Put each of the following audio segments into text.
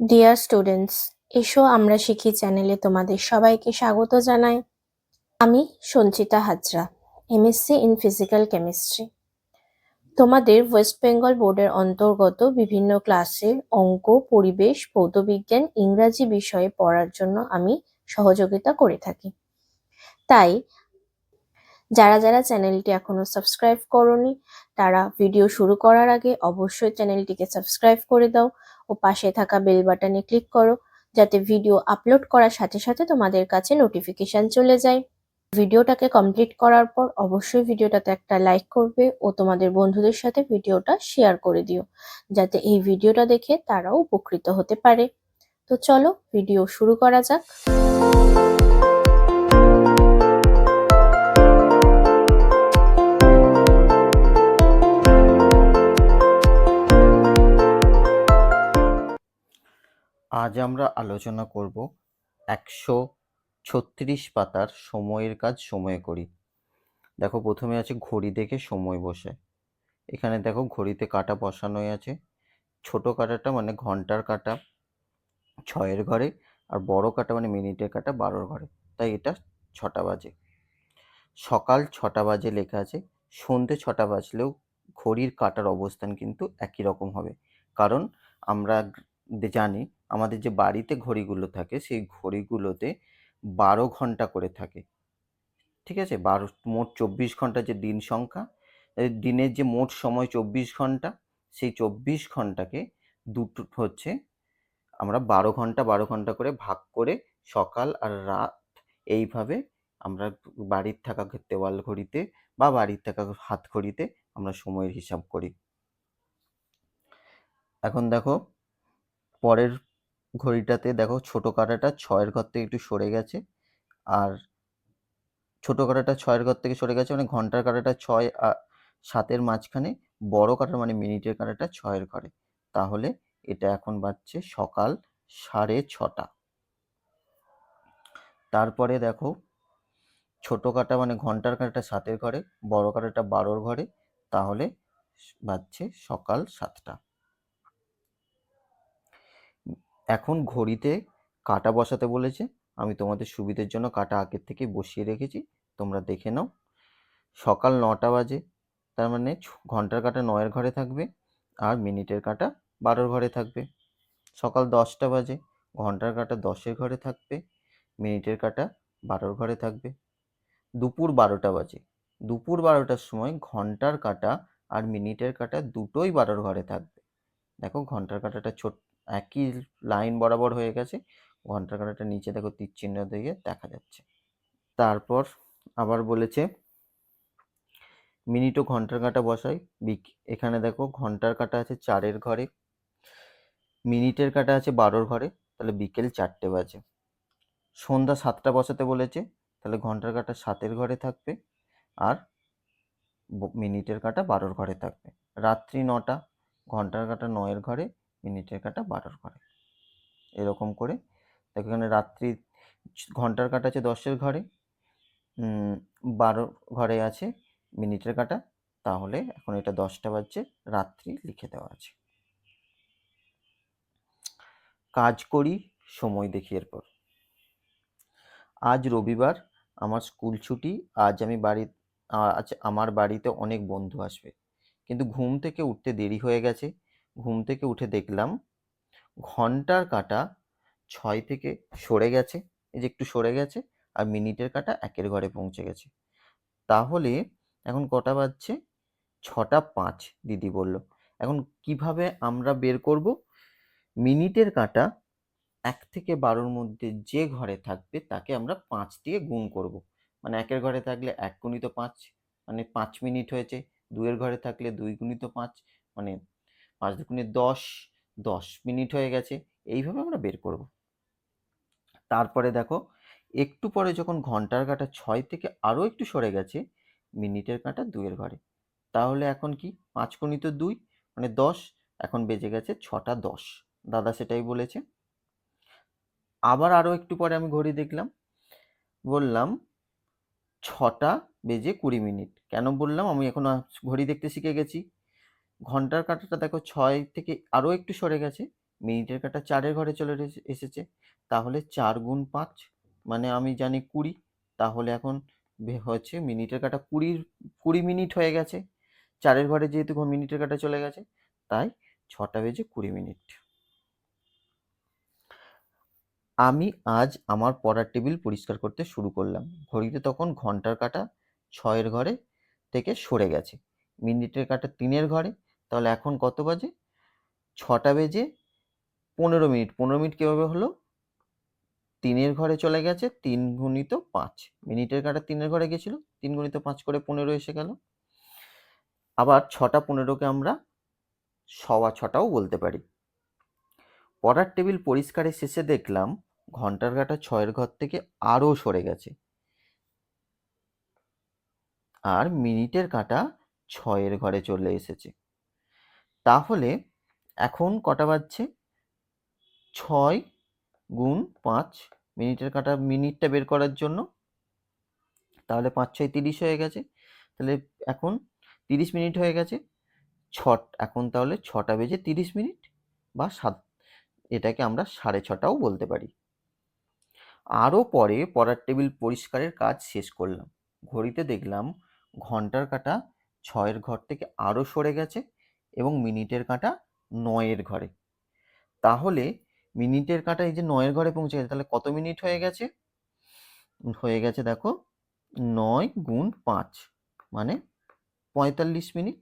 Dear students, এসো আমরা শিখি চ্যানেলে তোমাদের সবাইকে স্বাগত জানাই। আমি Sanchita Hazra, MSc in physical chemistry. তোমাদের ওয়েস্ট বেঙ্গল বোর্ডের অন্তর্গত বিভিন্ন ক্লাসের অঙ্ক, পরিবেশ, ভৌতবিজ্ঞান, ইংরাজি বিষয়ে পড়ার জন্য আমি সহযোগিতা করে থাকি। তাই যারা যারা চ্যানেলটি এখনো সাবস্ক্রাইব করোনি, তারা ভিডিও শুরু করার আগে অবশ্যই চ্যানেলটিকে সাবস্ক্রাইব করে দাও ও পাশে থাকা বেল বাটনে ক্লিক করো, যাতে ভিডিও আপলোড করার সাথে সাথে তোমাদের কাছে নোটিফিকেশন চলে যায়। ভিডিওটাকে কমপ্লিট করার পর অবশ্যই ভিডিওটাতে একটা লাইক করবে ও তোমাদের বন্ধুদের সাথে ভিডিওটা শেয়ার করে দিও, যাতে এই ভিডিওটা দেখে তারাও উপকৃত হতে পারে। তো চলো ভিডিও শুরু করা যাক। আজ আমরা আলোচনা করব 136 পাতার সময়ের কাজ সময়ে করি। দেখো, প্রথমে আছে ঘড়ি দেখে সময় বসে। এখানে দেখো ঘড়িতে কাঁটা বসানোই আছে। ছোট কাঁটাটা মানে ঘন্টার কাঁটা 6-এর ঘরে, আর বড় কাঁটা মানে মিনিটের কাঁটা 12-র ঘরে, তাই এটা 6টা বাজে। সকাল 6টা বাজে লেখা আছে, সন্ধে 6টা বাজলেও ঘড়ির কাঁটার অবস্থান কিন্তু একই রকম হবে, কারণ আমরা জানি আমাদের যে বাড়িতে ঘড়িগুলো থাকে সেই ঘড়িগুলোতে 12 ঘন্টা করে থাকে। ঠিক আছে, মোট 24 ঘন্টা যে দিন সংখ্যা, দিনের যে মোট সময় 24 ঘন্টা, সেই 24 ঘন্টাকে দুটো হচ্ছে আমরা 12 ঘন্টা 12 ঘন্টা করে ভাগ করে সকাল আর রাত এইভাবে আমরা বাড়ির থাকা দেওয়াল ঘড়িতে বা বাড়ির থাকা হাত ঘড়িতে আমরা সময়ের হিসাব করি। এখন দেখো পরের ঘড়িটাতে দেখো ছোট কাঁটাটা 6-এর ঘর থেকে একটু সরে গেছে, আর ছোট কাঁটাটা 6-এর ঘর থেকে সরে গেছে মানে ঘন্টার কাঁটাটা 6 আর 7-এর মাঝখানে, বড় কাঁটা মানে মিনিটের কাঁটাটা 6-এর ঘরে। তাহলে এটা এখন বাজছে সকাল 6:30। তারপরে দেখো ছোট কাঁটা মানে ঘন্টার কাঁটাটা 7-এর ঘরে, বড় কাঁটাটা 12-র ঘরে, তাহলে বাজছে সকাল 7টা। এখন ঘড়িতে কাঁটা বসাতে বলেছে, আমি তোমাদের সুবিধের জন্য কাঁটা আগের থেকে বসিয়ে রেখেছি, তোমরা দেখে নাও। সকাল 9টা বাজে, তার মানে ঘন্টার কাঁটা 9-এর ঘরে থাকবে আর মিনিটের কাঁটা 12-র ঘরে থাকবে। সকাল 10টা বাজে, ঘন্টার কাঁটা 10-এর ঘরে থাকবে, মিনিটের কাঁটা 12-র ঘরে থাকবে। দুপুর 12টা বাজে, দুপুর 12টার সময় ঘন্টার কাঁটা আর মিনিটের কাঁটা দুটোই 12-র ঘরে থাকবে। দেখো ঘন্টার কাঁটাটা একই লাইন বরাবর হয়ে গেছে, ঘন্টার কাঁটাটা নিচে দেখো তীর চিহ্ন দিয়ে দেখা যাচ্ছে। তারপর আবার বলেছে মিনিট ও ঘন্টার কাঁটা বসাই। এখানে দেখো ঘন্টার কাঁটা আছে 4-এর ঘরে, মিনিটের কাঁটা আছে 12-র ঘরে, তাহলে বিকেল 4টে বাজে। সন্ধ্যা 7টা বসাতে বলেছে, তাহলে ঘন্টার কাঁটা 7-এর ঘরে থাকবে আর মিনিটের কাঁটা 12-র ঘরে থাকবে। রাত্রি 9টা, ঘন্টার কাঁটা 9-এর ঘরে, মিনিটের কাঁটা 12-র ঘরে। এরকম করে দেখো এখানে রাত্রি ঘন্টার কাঁটা আছে 10-এর ঘরে, 12 ঘরে আছে মিনিটের কাঁটা, তাহলে এখন এটা 10টা বাজছে, রাত্রি লিখে দেওয়া আছে। কাজ করি সময় দেখি। এরপর আজ রবিবার, আমার স্কুল ছুটি, আজ আমার বাড়িতে অনেক বন্ধু আসবে, কিন্তু ঘুম থেকে উঠতে দেরি হয়ে গেছে। ঘুম থেকে উঠে দেখলাম ঘন্টার কাঁটা 6 থেকে সরে গেছে, এই যে একটু সরে গেছে, আর মিনিটের কাঁটা 1-এর ঘরে পৌঁছে গেছে। তাহলে এখন কটা বাজছে? 6টা 5 দিদি বলল। এখন কিভাবে আমরা বের করব? মিনিটের কাঁটা 1 থেকে 12-র মধ্যে যে ঘরে থাকবে তাকে আমরা 5 দিয়ে গুণ করব। মানে 1-এর ঘরে থাকলে 1 গুণিত 5 মানে 5 মিনিট হয়েছে, 2-এর ঘরে থাকলে 2 গুণিত 5 মানে 5 দুগুণে 10, 10 মিনিট হয়ে গেছে। এইভাবে আমরা বের করব। তারপরে দেখো একটু পরে যখন ঘন্টার কাঁটা 6 থেকে আরও একটু সরে গেছে, মিনিটের কাঁটা 2-এর ঘরে, তাহলে এখন কি 5 গুণিত 2 মানে 10, এখন বেজে গেছে 6টা 10। দাদা সেটাই বলেছে। আবার আরও একটু পরে আমি ঘড়ি দেখলাম, বললাম 6টা বেজে 20 মিনিট। কেন বললাম? আমি এখন ঘড়ি দেখতে শিখে গেছি। ঘন্টার কাঁটাটা দেখো 6 থেকে আরও একটু সরে গেছে, মিনিটের কাঁটা 4-এর ঘরে চলে এসেছে, তাহলে 4 গুণ 5 মানে আমি জানি 20, তাহলে এখন হচ্ছে মিনিটের কাঁটা 20 মিনিট হয়ে গেছে। 4-এর ঘরে যেহেতু মিনিটের কাঁটা চলে গেছে, তাই 6টা বেজে 20 মিনিট। আমি আজ আমার পড়ার টেবিল পরিষ্কার করতে শুরু করলাম। ঘড়িতে তখন ঘন্টার কাঁটা 6-এর ঘরে থেকে সরে গেছে, মিনিটের কাঁটা 3-এর ঘরে। তাহলে এখন কত বাজে? 6টা বেজে 15 মিনিট। 15 মিনিট কীভাবে হলো? 3-এর ঘরে চলে গেছে, 3 গুণিত 5। মিনিটের কাঁটা 3-এর ঘরে গেছিল, 3 গুণিত 5 করে 15 এসে গেল। আবার 6টা 15কে আমরা 6:15টাও বলতে পারি। পড়ার টেবিল পরিষ্কারের শেষে দেখলাম ঘন্টার কাঁটা 6-এর ঘর থেকে আরও সরে গেছে, আর মিনিটের কাঁটা 6-এর ঘরে চলে এসেছে। তাহলে এখন কটা বাজছে? 6 গুণ 5, মিনিটের কাঁটা মিনিটটা বের করার জন্য, তাহলে 5-6 30 হয়ে গেছে। তাহলে এখন 30 মিনিট হয়ে গেছে। এখন তাহলে 6টা বেজে 30 মিনিট বা এটাকে আমরা 6:30টাও বলতে পারি। আরও পরে পড়ার টেবিল পরিষ্কারের কাজ শেষ করলাম। ঘড়িতে দেখলাম ঘন্টার কাঁটা 6-এর ঘর থেকে আরও সরে গেছে এবং মিনিটের কাঁটা 9-এর ঘরে। তাহলে মিনিটের কাঁটা এই যে 9-এর ঘরে পৌঁছে গেছে, তাহলে কত মিনিট হয়ে গেছে? হয়ে গেছে দেখো 9 গুণ 5 মানে 45 মিনিট।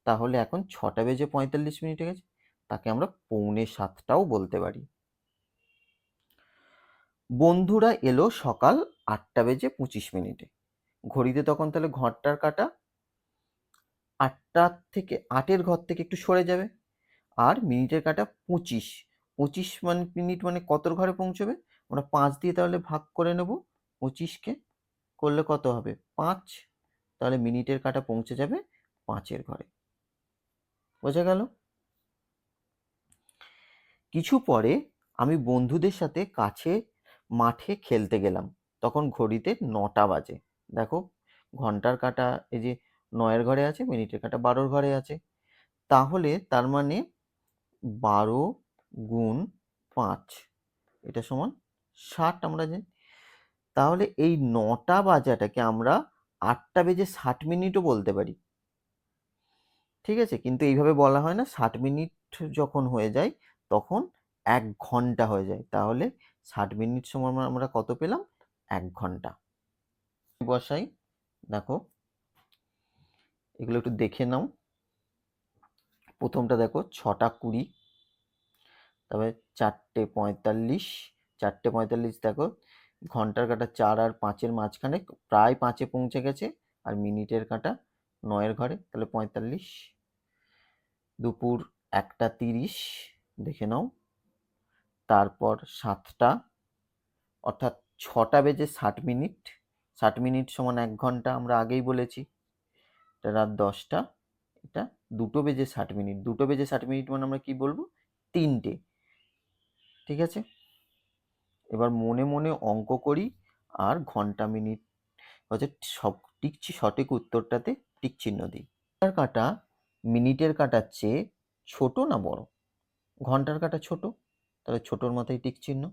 তাহলে এখন 6টা বেজে 45 মিনিট হয়ে গেছে, তাকে আমরা 6:45টাও বলতে পারি। বন্ধুরা এলো সকাল 8টা বেজে 25 মিনিটে। ঘড়িতে তখন তাহলে ঘন্টার কাঁটা 8-এর ঘর থেকে একটু সরে যাবে, আর মিনিটের কাঁটা 25 মিনিট মানে কতর ঘরে পৌঁছবে? আমরা 5 দিয়ে তাহলে ভাগ করে নেব, 25কে করলে কত হবে? 5। তাহলে মিনিটের কাঁটা পৌঁছে যাবে 5-এর ঘরে। বোঝা গেল? কিছু পরে আমি বন্ধুদের সাথে কাছে মাঠে খেলতে গেলাম। তখন ঘড়িতে 9টা বাজে। দেখো ঘন্টার কাঁটা এই যে 9-এর ঘরে আছে, মিনিটের কাঁটা 12-র ঘরে আছে। তাহলে তার মানে 12 গুণ 5 এটা সমান 60 আমরা জানি। তাহলে এই 9টা বাজাটাকে আমরা 8টা বেজে 60 মিনিটও বলতে পারি। ঠিক আছে, কিন্তু এইভাবে বলা হয় না। 60 মিনিট যখন হয়ে যায় তখন 1 ঘন্টা হয়ে যায়। তাহলে 60 মিনিট সময় আমরা কত পেলাম? 1 ঘন্টা। বসাই, দেখো এগুলো একটু দেখে নাও। প্রথমটা দেখো 6টা 20, তারপরে 4টে 45, 4টে 45 দেখো ঘন্টার কাঁটা 4 আর 5-এর মাঝখানে প্রায় 5-এ পৌঁছে গেছে, আর মিনিটের কাঁটা 9-এর ঘরে, তাহলে 45। দুপুর 1টা 30 দেখে নাও। তারপর 7টা, অর্থাৎ 6টা বেজে 60 মিনিট। 60 মিনিট সমান 1 ঘন্টা আমরা আগেই বলেছি। এটা রাত 10টা, এটা 2টো বেজে 60 মিনিট। 2টো বেজে 60 মিনিট মানে আমরা কি বলবো? 3টে। ঠিক আছে, এবার মনে মনে অঙ্ক করি আর ঘন্টা মিনিট হচ্ছে সব সঠিক উত্তরটাতে টিক চিহ্ন দিই। ঘন্টার কাঁটা মিনিটের কাঁটার চেয়ে ছোট না বড়? ঘন্টার কাঁটা ছোট, তাহলে ছোটর মাথায় টিক চিহ্ন।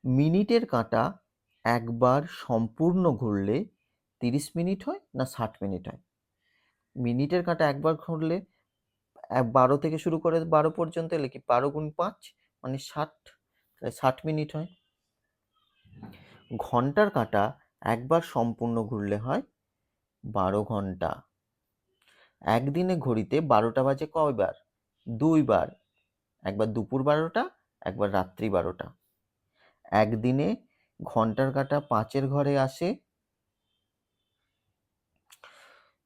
মিনিটের কাঁটা একবার সম্পূর্ণ ঘুরলে 30 মিনিট হয় না 60 মিনিট হয়? মিনিটের কাঁটা একবার ঘুরলে 12 থেকে শুরু করে 12 পর্যন্ত এলে কি 12 গুণ 5 মানে 60, তাহলে 60 মিনিট হয়। ঘন্টার কাঁটা একবার সম্পূর্ণ ঘুরলে হয় 12 ঘন্টা। একদিনে ঘড়িতে 12টা বাজে কয়বার? 2 বার, একবার দুপুর 12টা, একবার রাত্রি 12টা। একদিনে ঘন্টার কাঁটা 5-এর ঘরে আসে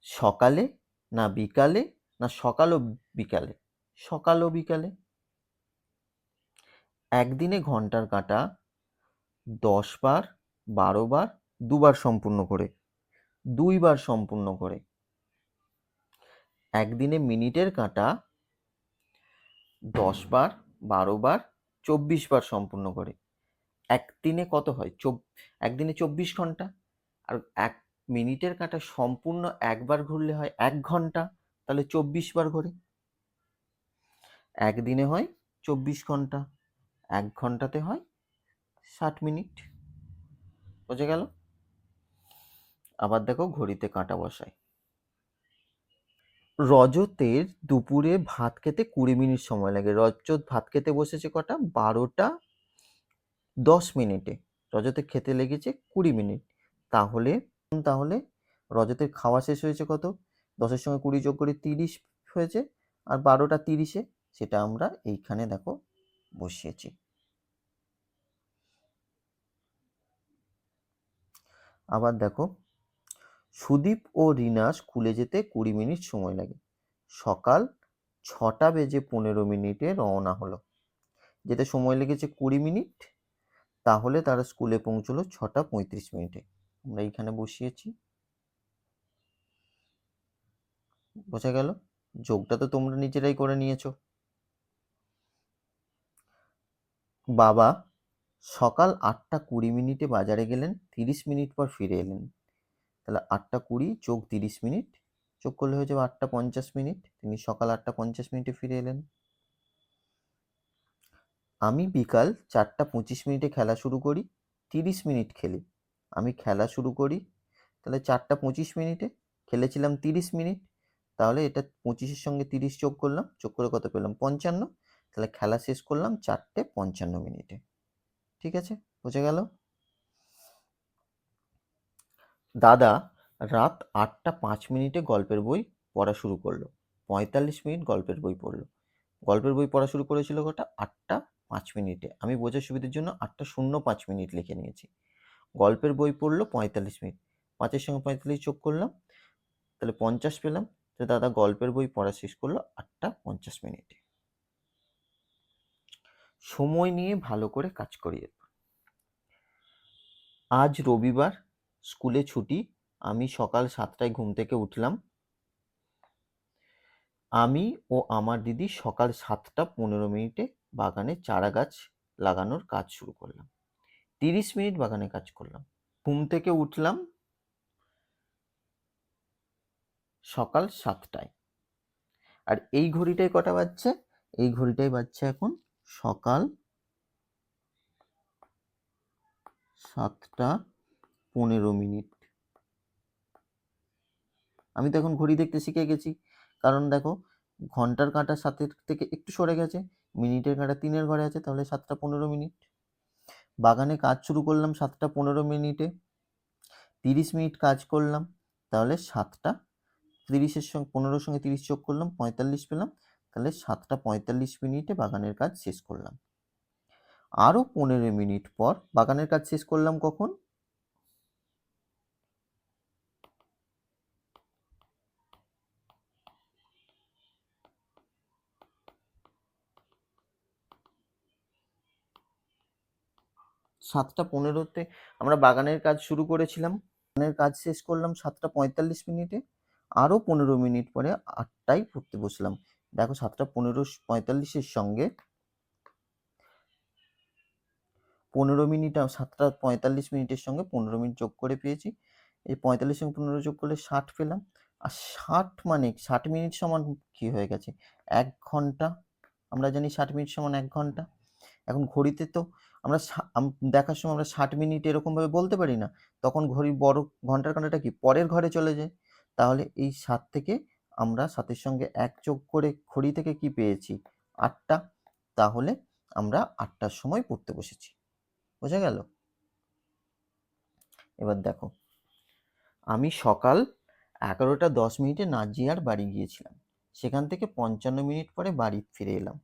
সকালে না বিকালে না সকাল ও বিকালে? সকাল ও বিকালে। একদিনে ঘন্টার কাঁটা 10 বার, 12 বার, 2 বার সম্পূর্ণ করে, 2 বার সম্পূর্ণ করে। একদিনে মিনিটের কাঁটা 10 বার, 12 বার, 24 বার সম্পূর্ণ করে। একদিনে কত হয়? একদিনে 24 ঘন্টা। আর 1 মিনিটের কাঁটা সম্পূর্ণ একবার ঘুরলে হয় 1 ঘন্টা, তাহলে 24 বার ঘোরে। একদিনে হয় 24 ঘন্টা, 1 ঘন্টাতে হয় 60 মিনিট। বোঝা গেল? আবার দেখো ঘড়িতে কাঁটা বসায়। রজতের দুপুরে ভাত খেতে 20 মিনিট সময় লাগে। রজত ভাত খেতে বসেছে কটা? 12টা 10 মিনিটে। রজতের খেতে লেগেছে 20 মিনিট। তাহলে তাহলে রজতের খাওয়া শেষ হয়েছে কত? 10-এর সঙ্গে 20 যোগ করে 30 হয়েছে, আর 12টা 30-এ সেটা আমরা এইখানে দেখো বসিয়েছি। আবার দেখো, সুদীপ ও রিনা স্কুলে যেতে 20 মিনিট সময় লাগে। সকাল 6:15 রওনা হলো। যেতে সময় লেগেছে 20 মিনিট, তাহলে তারা স্কুলে পৌঁছলো 6:35। আমরা এইখানে বসিয়েছি। বোঝা গেল? যোগটা তো তোমরা নিজেরাই করে নিয়েছো। বাবা সকাল 8:20 বাজারে গেলেন, 30 মিনিট পর ফিরে এলেন। তাহলে 8:20 যোগ 30 মিনিট যোগ করলে হয়ে যাবে 8:50। তিনি সকাল 8:50 ফিরে এলেন। আমি বিকাল 4:25 খেলা শুরু করি, 30 মিনিট খেলি। আমি খেলা শুরু করি, তাহলে 4:25 খেলেছিলাম 30 মিনিট, তাহলে এটা 25-এর সঙ্গে 30 যোগ করলাম, যোগ করে কত পেলাম? 55। তাহলে খেলা শেষ করলাম 4:55। ঠিক আছে, বোঝা গেল? দাদা রাত 8:05 গল্পের বই পড়া শুরু করলো। 45 মিনিট গল্পের বই পড়লো। গল্পের বই পড়া শুরু করেছিল কটা? 8:05। আমি বোঝার সুবিধার জন্য 8:05 লিখে নিয়েছি। গল্পের বই পড়লো 45 মিনিট, 5-এর সঙ্গে 45 যোগ করলাম, তাহলে 50 পেলাম। তো দাদা গল্পের বই পড়া শেষ করলো 8:50। সময় নিয়ে ভালো করে কাজ করি। আজ রবিবার, স্কুলে ছুটি। আমি সকাল 7টায় ঘুম থেকে উঠলাম। আমি ও আমার দিদি সকাল 7:15 বাগানে চারা গাছ লাগানোর কাজ শুরু করলাম। 30 মিনিট বাগানে কাজ করলাম। ঘুম থেকে উঠলাম সকাল 7টায়। আর এই ঘড়িটায় কটা বাজছে? এই ঘড়িটায় বাজছে এখন সকাল 7:15। আমি তো এখন ঘড়ি দেখতে শিখে গেছি, কারণ দেখো ঘন্টার কাঁটা 7-এর থেকে একটু সরে গেছে, মিনিটের কাঁটা 3-এর ঘরে আছে, তাহলে 7:15। বাগানে কাজ শুরু করলাম 7:15। 30 মিনিট কাজ করলাম, তাহলে 7:30-এর সঙ্গে 15-এর সঙ্গে 30 যোগ করলাম, 45 পেলাম। তাহলে 7:45 বাগানের কাজ শেষ করলাম। আরও 15 মিনিট পর বাগানের কাজ শেষ করলাম কখন? 7:15 আমরা বাগানের কাজ শুরু করেছিলাম। বাগানের কাজ শেষ করলাম 7:45। আরও 15 মিনিট পরে 8টায় পড়তে বসলাম। দেখো 7:45 সঙ্গে 15 মিনিট, 7:45 সঙ্গে 15 মিনিট যোগ করে পেয়েছি। এই 45 সঙ্গে 15 যোগ করলে 60 পেলাম। আর 60 মিনিট সমান কি হয়ে গেছে? 1 ঘন্টা। আমরা জানি 60 মিনিট সমান 1 ঘন্টা। এখন ঘড়িতে তো আমরা দেখার সময় আমরা 60 মিনিট এরকমভাবে বলতে পারি না, তখন ঘড়ির বড় ঘন্টার কাঁটাটা কি পরের ঘরে চলে যায়। তাহলে এই 7 থেকে আমরা 7-এর সঙ্গে 1 যোগ করে ঘড়ি থেকে কি পেয়েছি? 8টা। তাহলে আমরা 8টার সময় পড়তে বসেছি। বোঝা গেল? এবার দেখো, আমি সকাল 11:10 নাজিয়ার বাড়ি গিয়েছিলাম। সেখান থেকে 55 মিনিট পরে বাড়ি ফিরে এলাম।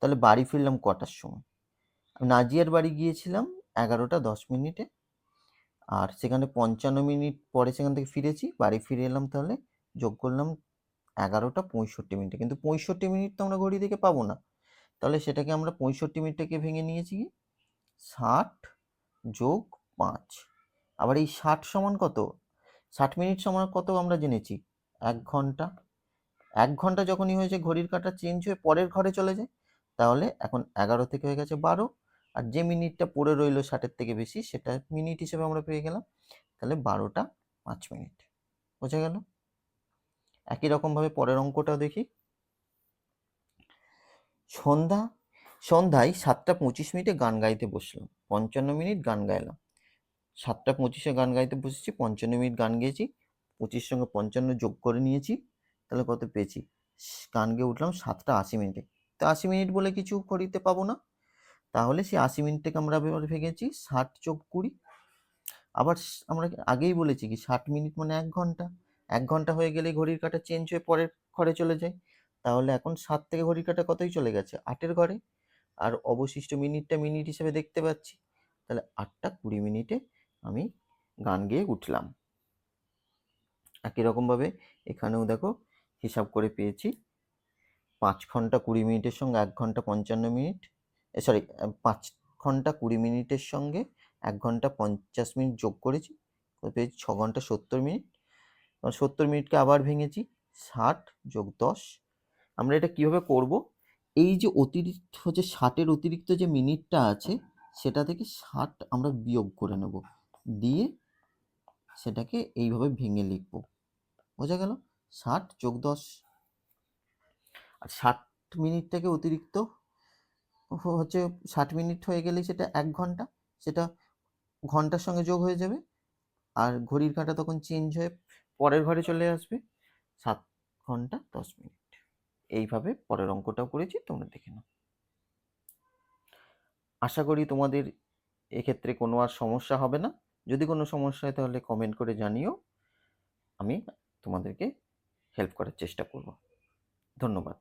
তাহলে বাড়ি ফিরলাম কটার সময়? নাজিয়ার বাড়ি গিয়েছিলাম 11:10, আর সেখানে 55 মিনিট পরে সেখান থেকে ফিরেছি, বাড়ি ফিরে এলাম, তাহলে যোগ করলাম 11:65। কিন্তু 65 মিনিট তো আমরা ঘড়ি থেকে পাবো না, তাহলে সেটাকে আমরা 65 মিনিটটাকে ভেঙে নিয়েছি 60 যোগ 5। আবার এই 60 সমান কত? 60 মিনিট সমান কত আমরা জেনেছি? 1 ঘন্টা। 1 ঘন্টা যখনই হয়েছে ঘড়ির কাঁটা চেঞ্জ হয়ে পরের ঘরে চলে যায়, তাহলে এখন 11 থেকে হয়ে গেছে 12, আর যে মিনিটটা পড়ে রইলো 60-এর থেকে বেশি সেটা মিনিট হিসেবে আমরা পেয়ে গেলাম। তাহলে 12:05। বোঝা গেল? একই রকমভাবে পরের অঙ্কটাও দেখি। সন্ধ্যায় 7:25 গান গাইতে বসলাম, 55 গান গাইলাম। 7:25 গান গাইতে বসেছি, 55 গান গেয়েছি, 25 সঙ্গে 55 যোগ করে নিয়েছি, তাহলে কত পেয়েছি? গান গেয়ে উঠলাম 7:80। তো 80 বলে কিছু ঘড়িতে পাবো না, তাহলে সেই 80 আমরা এবার ভেঙেছি 60 যোগ 20। আবার আমরা আগেই বলেছি কি 60 মিনিট মানে 1 ঘন্টা। 1 ঘন্টা হয়ে গেলে ঘড়ির কাঁটা চেঞ্জ হয়ে পরের ঘরে চলে যায়। তাহলে এখন 7 থেকে ঘড়ির কাঁটা কতই চলে গেছে? 8-এর ঘরে। আর অবশিষ্ট মিনিটটা মিনিট হিসেবে দেখতে পাচ্ছি। তাহলে 8:20 আমি গান গেয়ে উঠলাম। একই রকমভাবে এখানেও দেখো হিসাব করে পেয়েছি 5 ঘন্টা 20 মিনিটের সঙ্গে 1 ঘন্টা 55 মিনিট, 5 ঘন্টা 20 মিনিটের সঙ্গে 1 ঘন্টা 50 মিনিট যোগ করেছি, পেয়েছি 6 ঘন্টা 70 মিনিট। 70 মিনিটকে আবার ভেঙেছি 60 যোগ 10। আমরা এটা কিভাবে করব? এই যে অতিরিক্ত যে 60-এর অতিরিক্ত যে মিনিটটা আছে সেটা থেকে 60 আমরা বিয়োগ করে নেব, দিয়ে সেটাকে এইভাবে ভেঙে লিখব। বোঝা গেল? 60 যোগ 10। আর 60 মিনিট থেকে অতিরিক্ত হচ্ছে 60 মিনিট হয়ে গেলেই সেটা 1 ঘন্টা, সেটা ঘন্টার সঙ্গে যোগ হয়ে যাবে, আর ঘড়ির কাঁটা তখন চেঞ্জ হয়ে পরের ঘরে চলে আসবে 7 ঘন্টা 10 মিনিট। এইভাবে পরের অঙ্কটাও করেছি, তোমরা দেখে নাও। আশা করি তোমাদের এক্ষেত্রে কোনো আর সমস্যা হবে না। যদি কোনো সমস্যা হয় তাহলে কমেন্ট করে জানিও, আমি তোমাদেরকে হেল্প করার চেষ্টা করব। ধন্যবাদ।